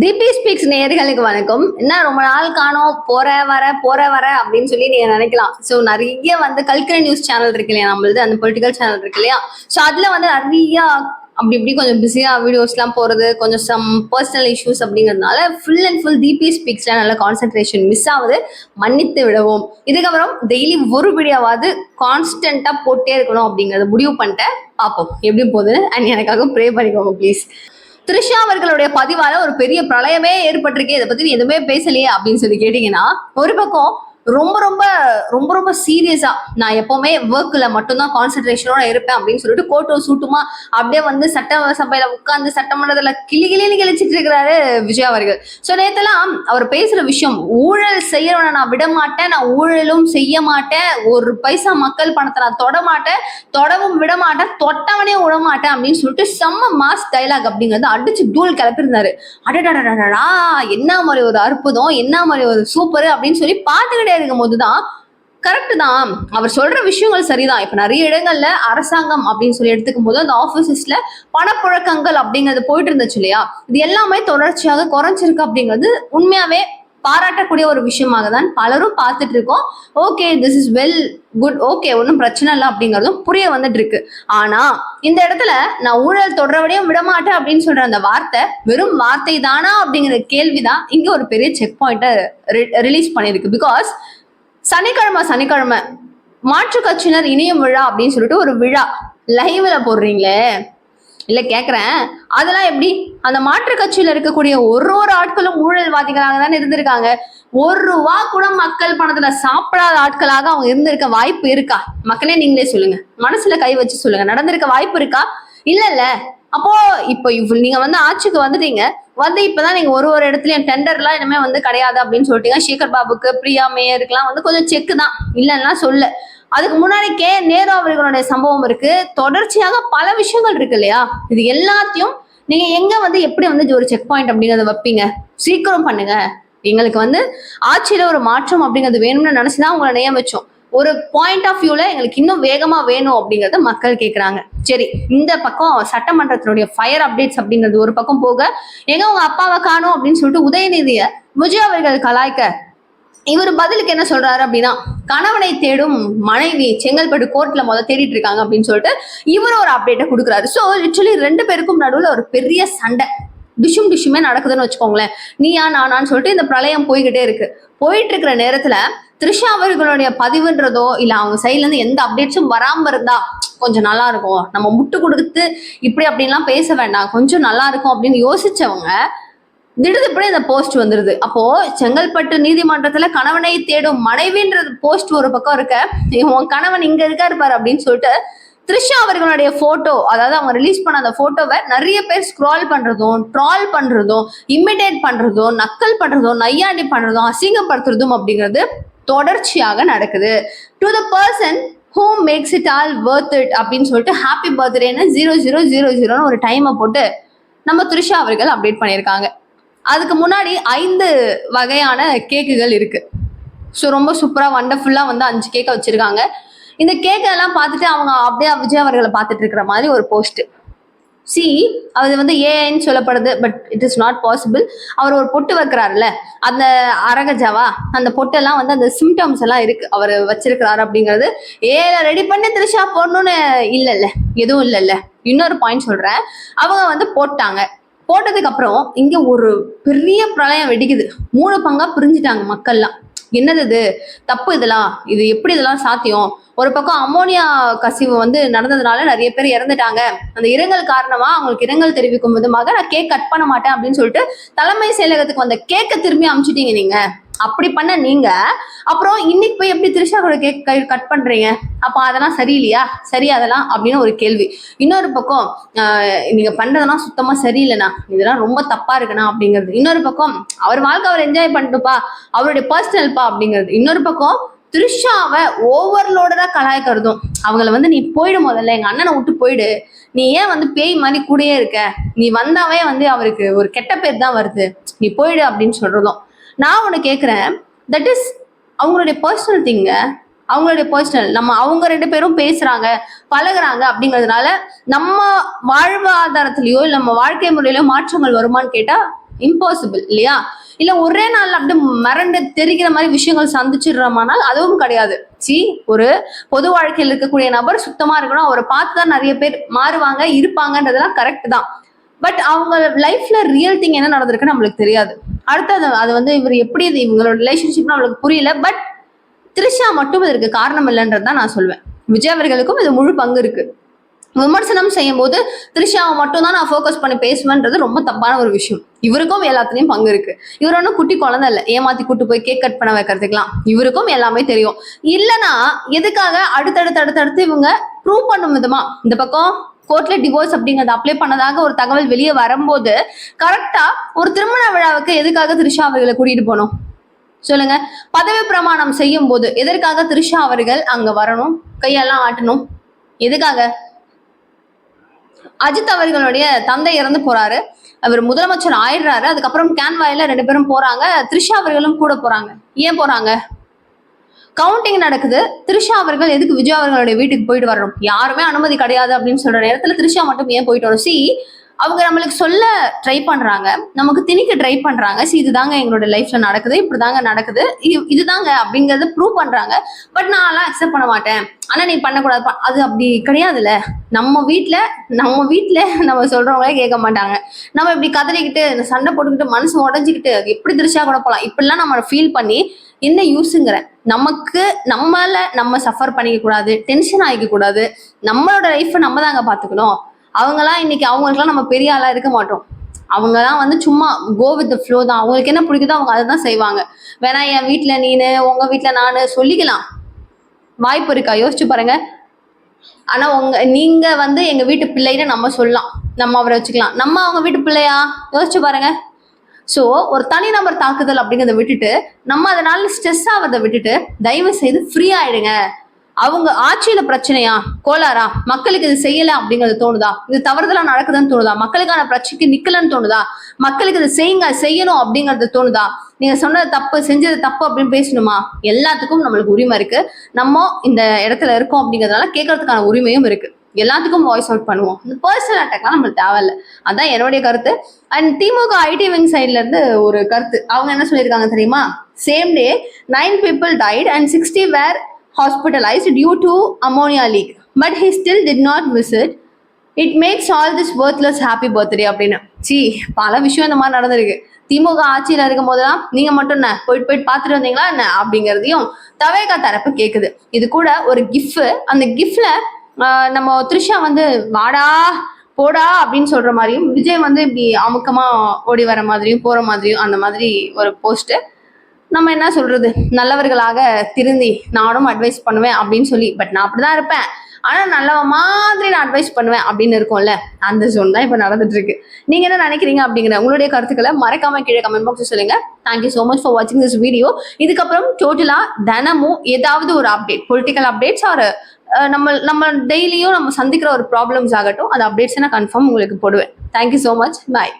DP speaks நேயர்களுக்கு வணக்கம். என்ன ரொம்ப நாள் காணோம், போற வர அப்படின்னு சொல்லி நீங்க நினைக்கலாம். ஸோ நிறைய வந்து கல்கரி நியூஸ் சேனல் இருக்கு இல்லையா, நம்மளது அந்த பொலிட்டிக்கல் சேனல் இருக்கு இல்லையா. ஸோ அதுல வந்து நிறைய அப்படி இப்படி கொஞ்சம் பிஸியா வீடியோஸ்லாம் போறது, கொஞ்சம் சம் பர்சனல் இஷ்யூஸ் அப்படிங்கிறதுனால ஃபுல் அண்ட் ஃபுல் டிபி ஸ்பீக்ஸ்ல நல்ல கான்சென்ட்ரேஷன் மிஸ் ஆகுது. மன்னித்து விடவும். இதுக்கப்புறம் டெய்லி ஒரு வீடியோவாவது கான்ஸ்டன்டா போட்டே இருக்கணும் அப்படிங்கறத முடிவு பண்ணிட்டேன். பார்ப்போம் எப்படி போகுது. அண்ட் எனக்காக ப்ரே பண்ணிக்கோங்க ப்ளீஸ். த்ரிஷா அவர்களுடைய பதிவால ஒரு பெரிய பிரளயமே ஏற்பட்டிருக்கே, இதை பத்தி நீ எதுவுமே பேசலையே அப்படின்னு சொல்லி கேட்டீங்கன்னா, ஒரு பக்கம் ரொம்ப ரொம்ப ரொம்ப ரொம்ப சீரியஸா நான் எப்பவுமே ஒர்க்ல மட்டும்தான் கான்சென்ட்ரேஷனோட இருப்பேன் அப்படின்னு சொல்லிட்டு கோட்டும் சூட்டுமா அப்படியே வந்து சட்ட சபையில உட்கார்ந்து சட்டமன்றத்துல கிளின்னு கிழிச்சிட்டு இருக்கிறாரு விஜய் அவர்கள். ஸோ நேத்தெல்லாம் அவர் பேசுற விஷயம், ஊழல் செய்யறவனை நான் விட மாட்டேன், நான் ஊழலும் செய்ய மாட்டேன், ஒரு பைசா மக்கள் பணத்தை நான் தொட மாட்டேன், தொடவும் விட மாட்டேன், தொட்டவனே விட மாட்டேன் அப்படின்னு சொல்லிட்டு செம்ம மாஸ் டைலாக் அப்படிங்கிறது அடிச்சு தூள் கிளப்பிருந்தாரு. அடடா என்ன மாதிரி ஒரு அற்புதம், என்ன மாதிரி ஒரு சூப்பர் அப்படின்னு சொல்லி பார்த்துக்கிட்டே இருக்கும் போதுதான் கரெக்ட் தான், அவர் சொல்ற விஷயங்கள் சரிதான். இப்ப நிறைய இடங்கள்ல அரசாங்கம் அப்படின்னு சொல்லி எடுத்துக்கும் போது அந்த ஆபீசஸ்ல பணப்புழக்கங்கள் அப்படிங்கிறது போயிட்டு இருந்துச்சு இல்லையா, இது எல்லாமே தொடர்ச்சியாக குறைஞ்சிருக்கு அப்படிங்கிறது உண்மையாவே பாராட்டக்கூடிய ஒரு விஷயமாக தான் பலரும் பார்த்துட்டு இருக்கோம். Okay, this is well good, okay, ஒன்றும் பிரச்சனை இல்லை அப்படிங்கிறதும் புரிய வந்துட்டு இருக்கு. ஆனா இந்த இடத்துல நான் ஊழல் தொடரவடையும் விடமாட்டேன் அப்படின்னு சொல்ற அந்த வார்த்தை வெறும் வார்த்தை தானா அப்படிங்கிற கேள்விதான் இங்க ஒரு பெரிய செக் பாயிண்ட்டை ரிலீஸ் பண்ணிருக்கு. பிகாஸ் சனிக்கிழமை மாற்று கட்சியினர் இணையும் விழா அப்படின்னு சொல்லிட்டு ஒரு விழா லைவ்ல போடுறீங்களே, இல்ல கேக்குறேன், அதெல்லாம் எப்படி? அந்த மாற்று கட்சியில இருக்கக்கூடிய ஒரு ஆட்களும் ஊழல்வாதிகளாக தானே இருந்திருக்காங்க. ஒரு ரூபா கூட மக்கள் பணத்துல சாப்பிடாத ஆட்களாக அவங்க இருந்திருக்க வாய்ப்பு இருக்கா? மக்களே நீங்களே சொல்லுங்க, மனசுல கை வச்சு சொல்லுங்க, நடந்திருக்க வாய்ப்பு இருக்கா? இல்ல. அப்போ இப்போ நீங்க வந்து ஆட்சிக்கு வந்துட்டீங்க, வந்து இப்பதான் நீங்க ஒரு இடத்துலயும் டெண்டர்லாம் இனிமே வந்து கிடையாது அப்படின்னு சொல்லிட்டீங்க. சேகர் பாபுக்கு, பிரியா மேயருக்குலாம் வந்து கொஞ்சம் செக்கு தான், இல்லைன்னா சொல்ல. அதுக்கு முன்னாடி நேரு அவர்களுடைய சம்பவம் இருக்கு, தொடர்ச்சியாக பல விஷயங்கள் இருக்கு இல்லையா. இது எல்லாத்தையும் நீங்க எங்க வந்து எப்படி வந்து ஒரு செக் பாயிண்ட் அப்படிங்கறத வைப்பீங்க? சீக்கிரம் பண்ணுங்க. எங்களுக்கு வந்து ஆட்சியில ஒரு மாற்றம் அப்படிங்கிறது வேணும்னு நினைச்சுதான் உங்களை நியமிச்சோம். ஒரு பாயிண்ட் ஆஃப் வியூல எங்களுக்கு இன்னும் வேகமா வேணும் அப்படிங்கறத மக்கள் கேட்கிறாங்க. சரி, இந்த பக்கம் சட்டமன்றத்தினுடைய ஃபயர் அப்டேட்ஸ் அப்படிங்கிறது ஒரு பக்கம் போக, எங்க உங்க அப்பாவை காணும் அப்படின்னு சொல்லிட்டு உதயநிதிய விஜய் அவர்கள் கலாய்க்க, இவர் பதிலுக்கு என்ன சொல்றாரு அப்படின்னா, கணவனை தேடும் மனைவி செங்கல்பட்டு கோர்ட்ல தேடிட்டு இருக்காங்க அப்படின்னு சொல்லிட்டு இவர் ஒரு அப்டேட்டை கொடுக்குறாரு. ஸோ லிட்டரலி ரெண்டு பேருக்கும் நடுவில் ஒரு பெரிய சண்டை டிஷுமே நடக்குதுன்னு வச்சுக்கோங்களேன். நீயா நானான்னு சொல்லிட்டு இந்த பிரளயம் போய்கிட்டே இருக்கிற நேரத்துல த்ரிஷா அவர்களுடைய பதிவுன்றதோ இல்ல அவங்க சைட்ல இருந்து எந்த அப்டேட்ஸும் வராம இருந்தா கொஞ்சம் நல்லா இருக்கும், நம்ம முட்டு கொடுத்து இப்படி அப்படின்லாம் பேச வேண்டாம், கொஞ்சம் நல்லா இருக்கும் அப்படின்னு யோசிச்சவங்க திடீர்னு இந்த போஸ்ட் வந்துருது. அப்போ செங்கல்பட்டு நீதிமன்றத்துல கணவனை தேடும் மனைவின்றது போஸ்ட் ஒரு பக்கம் இருக்க, உன் கணவன் இங்க இருக்காரு பாரு அப்படின்னு சொல்லிட்டு த்ரிஷா அவர்களுடைய போட்டோ, அதாவது அவங்க ரிலீஸ் பண்ண அந்த போட்டோவை நிறைய பேர் ஸ்க்ரால் பண்றதும், ட்ரால் பண்றதும், இமிடேட் பண்றதும், நக்கல் பண்றதும், நையாண்டி பண்றதும், அசிங்கப்படுத்துறதும் அப்படிங்கிறது தொடர்ச்சியாக நடக்குது. To the person who makes it all worth it அப்படின்னு சொல்லிட்டு ஹாப்பி பர்த்டேன்னு 0000 ஒரு டைமை போட்டு நம்ம த்ரிஷா அவர்கள் அப்டேட் பண்ணியிருக்காங்க. அதுக்கு முன்னாடி 5 வகையான கேக்குகள் இருக்கு. ஸோ ரொம்ப சூப்பரா வண்டர்ஃபுல்லா 5 கேக்கை வச்சிருக்காங்க. இந்த கேக்கெல்லாம் பார்த்துட்டு அவங்க அப்படியே விஜய் அவர்களை பார்த்துட்டு இருக்கிற மாதிரி ஒரு போஸ்ட். அது ஏஐன்னு சொல்லப்படுது, but it is not possible. அவர் ஒரு பொட்டு வைக்கிறாருல்ல, அந்த அரகஜாவா, அந்த பொட்டெல்லாம் அந்த சிம்டம்ஸ் எல்லாம் இருக்கு அவர் வச்சிருக்கிறாரு அப்படிங்கிறது ஏஐல ரெடி பண்ணி த்ரிஷா போடணும்னு இல்லைல்ல, எதுவும் இல்லைல்ல. இன்னொரு பாயிண்ட் சொல்றேன், அவங்க போட்டாங்க. போட்டதுக்கு அப்புறம் இங்க ஒரு பெரிய பிரளயம் வெடிக்குது. 3 பங்கா பிரிஞ்சுட்டாங்க மக்கள்லாம். என்னது இது தப்பு, இது எப்படி இதெல்லாம் சாத்தியம்? ஒரு பக்கம் அமோனியா கசிவு நடந்ததுனால நிறைய பேர் இறந்துட்டாங்க, அந்த இரங்கல் காரணமா அவங்களுக்கு இரங்கல் தெரிவிக்கும் விதமாக நான் கேக் கட் பண்ண மாட்டேன் அப்படின்னு சொல்லிட்டு தலைமை செயலகத்துக்கு வந்த கேக்கை திரும்பி அனுப்பிச்சிட்டீங்க நீங்க. அப்படி பண்ண நீங்க அப்புறம் இன்னைக்கு போய் எப்படி த்ரிஷாவோட கேக் கட் பண்றீங்க? அப்ப அதெல்லாம் சரியில்லையா? சரி அதெல்லாம் அப்படின்னு ஒரு கேள்வி. இன்னொரு பக்கம் நீங்க பண்றதெல்லாம் சுத்தமா சரியில்லைண்ணா, இதெல்லாம் ரொம்ப தப்பா இருக்குண்ணா அப்படிங்கிறது. இன்னொரு பக்கம் அவர் வாழ்க்கை அவர் என்ஜாய் பண்ணிட்டுப்பா, அவருடைய பர்சனல்பா அப்படிங்கிறது. இன்னொரு பக்கம் த்ரிஷாவை ஓவர்லோடரா கலாய்க்கிறதும், அவங்கள நீ போயிடு, முதல்ல எங்க அண்ணனை விட்டு போயிடு, நீ ஏன் பேய் மாதிரி கூடயே இருக்க, நீ வந்தாவே அவருக்கு ஒரு கெட்ட பேர் தான் வருது, நீ போயிடு அப்படின்னு சொல்றதும். நான் ஒண்ணு கேட்கிறேன், தட் இஸ் அவங்களுடைய பர்சனல் திங்க, அவங்களுடைய பர்சனல். நம்ம அவங்க 2 பேரும் பேசுறாங்க பழகுறாங்க அப்படிங்கிறதுனால நம்ம வாழ்வாதாரத்திலயோ இல்ல நம்ம வாழ்க்கை முறையிலயோ மாற்றங்கள் வருமானு கேட்டா இம்பாசிபிள் இல்லையா? இல்ல ஒரே நாள்ல அப்படியே மறந்து தெரிகிற மாதிரி விஷயங்கள் சந்திச்சிடுறோமானால் அதுவும் கிடையாது. ஒரு பொது வாழ்க்கையில் இருக்கக்கூடிய நபர் சுத்தமா இருக்கணும், அவரை பார்த்துதான் நிறைய பேர் மாறுவாங்க இருப்பாங்கன்றதெல்லாம் கரெக்ட் தான். பட் அவங்க லைஃப்ல ரியல் திங் என்ன நடந்திருக்குன்னு நம்மளுக்கு தெரியாது. அடுத்தது அது வந்து இவர் எப்படி இவங்களோட ரிலேஷன்ஷிப் நம்மளுக்கு புரியல. பட் த்ரிஷா மட்டும் இதற்கு காரணம் இல்லைன்றதுதான் நான் சொல்வேன். விஜய் அவர்களுக்கும் இது முழு பங்கு இருக்கு. விமர்சனம் செய்யும் போது த்ரிஷாவை மட்டும் தான் நான் ஃபோக்கஸ் பண்ணி பேசுவேன்றது ரொம்ப தப்பான ஒரு விஷயம். இவருக்கும் எல்லாத்துலயும் பங்கு இருக்கு. இவர் ஒன்றும் குட்டி குழந்தை இல்லை ஏமாத்தி கூட்டு போய் கேக் கட் பண்ண வைக்கிறதுக்கெல்லாம். இவருக்கும் எல்லாமே தெரியும். இல்லைன்னா எதுக்காக அடுத்தடுத்து இவங்க ப்ரூவ் பண்ணும் விதமா இந்த பக்கம் கோர்ட்ல டிவோர்ஸ் அப்படிங்கறது அப்ளை பண்ணதாக ஒரு தகவல் வெளியே வரும்போது கரெக்டா ஒரு திருமண விழாவுக்கு எதுக்காக த்ரிஷா அவர்களை கூட்டிட்டு போனோம் சொல்லுங்க? பதவி பிரமாணம் செய்யும் போது எதற்காக த்ரிஷா அவர்கள் அங்க வரணும், கையெல்லாம் ஆட்டணும்? எதுக்காக? அஜித் அவர்களுடைய தந்தை இறந்து போறாரு, அவர் முதலமைச்சர் ஆயிடுறாரு. அதுக்கப்புறம் கேன்வாயில 2 பேரும் போறாங்க, த்ரிஷா அவர்களும் கூட போறாங்க. ஏன் போறாங்க? கவுண்டிங் நடக்குது. த்ரிஷா அவர்கள் எதுக்கு விஜய் அவர்களுடைய வீட்டுக்கு போயிட்டு வரணும்? யாருமே அனுமதி கிடையாது அப்படின்னு சொல்ற நேரத்துல த்ரிஷா மட்டும் ஏன் போயிட்டு வரும்? அவங்க நம்மளுக்கு சொல்ல ட்ரை பண்றாங்க, நமக்கு திணிக்க ட்ரை பண்றாங்க. இதுதாங்க எங்களோட லைஃப்ல நடக்குது, இப்படிதாங்க நடக்குது, இதுதாங்க அப்படிங்கறத ப்ரூவ் பண்றாங்க. பட் நான் எல்லாம் அக்செப்ட் பண்ண மாட்டேன், ஆனா நீ பண்ணக்கூடாது. அது அப்படி கிடையாதுல்ல. நம்ம வீட்டுல நம்ம சொல்றவங்களே கேட்க மாட்டாங்க. நம்ம இப்படி கதறிக்கிட்டு சண்டை போட்டுக்கிட்டு மனசு உடஞ்சிக்கிட்டு அது எப்படி த்ரிஷா கூட போலாம் இப்படிலாம் நம்ம ஃபீல் பண்ணி என்ன யூஸுங்கிற? நமக்கு நம்ம சஃபர் பண்ணிக்க கூடாது, டென்ஷன் ஆகிக்க கூடாது. நம்மளோட லைஃப் நம்ம தாங்க பாத்துக்கணும். அவங்கலாம் இன்னைக்கு அவங்களுக்குலாம் நம்ம பெரிய ஆளா இருக்க மாட்டோம். அவங்கலாம் வந்து சும்மா கோ வித் த ஃப்ளோ தான். அவங்களுக்கு என்ன பிடிக்குதோ அவங்க அதை தான் செய்வாங்க. வேணா என் வீட்டுல நீனு, உங்க வீட்டுல நானு சொல்லிக்கலாம், வாய்ப்பு இருக்கா? யோசிச்சு பாருங்க. ஆனா நீங்க வந்து எங்க வீட்டு பிள்ளைன்னு நம்ம சொல்லலாம், நம்ம அவரை வச்சுக்கலாம். நம்ம அவங்க வீட்டு பிள்ளையா? யோசிச்சு பாருங்க. ஸோ ஒரு தனிநபர் தாக்குதல் அப்படிங்கிறத விட்டுட்டு, நம்ம அதனால ஸ்ட்ரெஸ் ஆகிறத விட்டுட்டு தயவு செய்து ஃப்ரீ ஆயிடுங்க. அவங்க ஆட்சியில பிரச்சனையா, கோளாரா, மக்களுக்கு இது செய்யல அப்படிங்கிறது தோணுதா? இது தவறுதலா நடக்குதுன்னு தோணுதா? மக்களுக்கான பிரச்சனைக்கு நிக்கலன்னு தோணுதா? மக்களுக்கு இது செய்யணும் அப்படிங்கிறது தோணுதா? நீங்க சொன்னது தப்பு, செஞ்சது தப்பு அப்படின்னு பேசணுமா? எல்லாத்துக்கும் நம்மளுக்கு உரிமை இருக்கு. நம்ம இந்த இடத்துல இருக்கோம் அப்படிங்கிறதுனால கேட்கறதுக்கான உரிமையும் இருக்கு. எல்லாத்துக்கும் வாய்ஸ் அவுட் பண்ணுவோம். இந்த பர்சனல் அட்டாக்லாம் நம்மளுக்கு தேவையில்லை. அதான் என்னுடைய கருத்து. அண்ட் திமுக ஐடி விங் சைட்ல இருந்து ஒரு கருத்து அவங்க என்ன சொல்லியிருக்காங்க தெரியுமா? Same day 9 people died and 60 were hospitalized due to ammonia leak, but he still did not visit. It makes all this worthless happy birthday அப்படின்னு. பல விஷயம் இந்த மாதிரி நடந்திருக்கு. திமுக ஆட்சியில இருக்கும் போதெல்லாம் நீங்க மட்டும் என்ன போயிட்டு பார்த்துட்டு வந்தீங்களா என்ன அப்படிங்கிறதையும் தவேகா தரப்பு கேக்குது. இது கூட ஒரு கிஃப்ட், அந்த கிஃப்ட்ல நம்ம த்ரிஷா வந்து வாடா போடா அப்படின்னு சொல்ற மாதிரியும், விஜய் வந்து இப்படி அமுக்கமா ஓடி வர மாதிரியும் போற மாதிரியும் அந்த மாதிரி ஒரு போஸ்ட். நம்ம என்ன சொல்றது, நல்லவர்களாக திருந்தி நானும் அட்வைஸ் பண்ணுவேன் அப்படின்னு சொல்லி, பட் நான் அப்படிதான் இருப்பேன் ஆனா நல்லவ மாதிரி நான் அட்வைஸ் பண்ணுவேன் அப்படின்னு இருக்கும்ல, அந்த ஜோன் தான் இப்ப நடந்துட்டு இருக்கு. நீங்க என்ன நினைக்கிறீங்க அப்படிங்கிற உங்களுடைய கருத்துக்களை மறக்காம கீழே கமெண்ட் பாக்ஸ் சொல்லுங்க. தேங்க்யூ சோ மச் ஃபார் வாட்சிங் திஸ் வீடியோ. இதுக்கப்புறம் டோட்டலா தினமும் ஏதாவது ஒரு அப்டேட், பொலிட்டிக்கல் அப்டேட்ஸ் ஆர் நம்ம டெய்லியும் நம்ம சந்திக்கிற ஒரு ப்ராப்ளம்ஸ் ஆகட்டும், அந்த அப்டேட்ஸ் நான் கன்ஃபார்ம் உங்களுக்கு போடுவேன். தேங்க்யூ சோ மச், பாய்.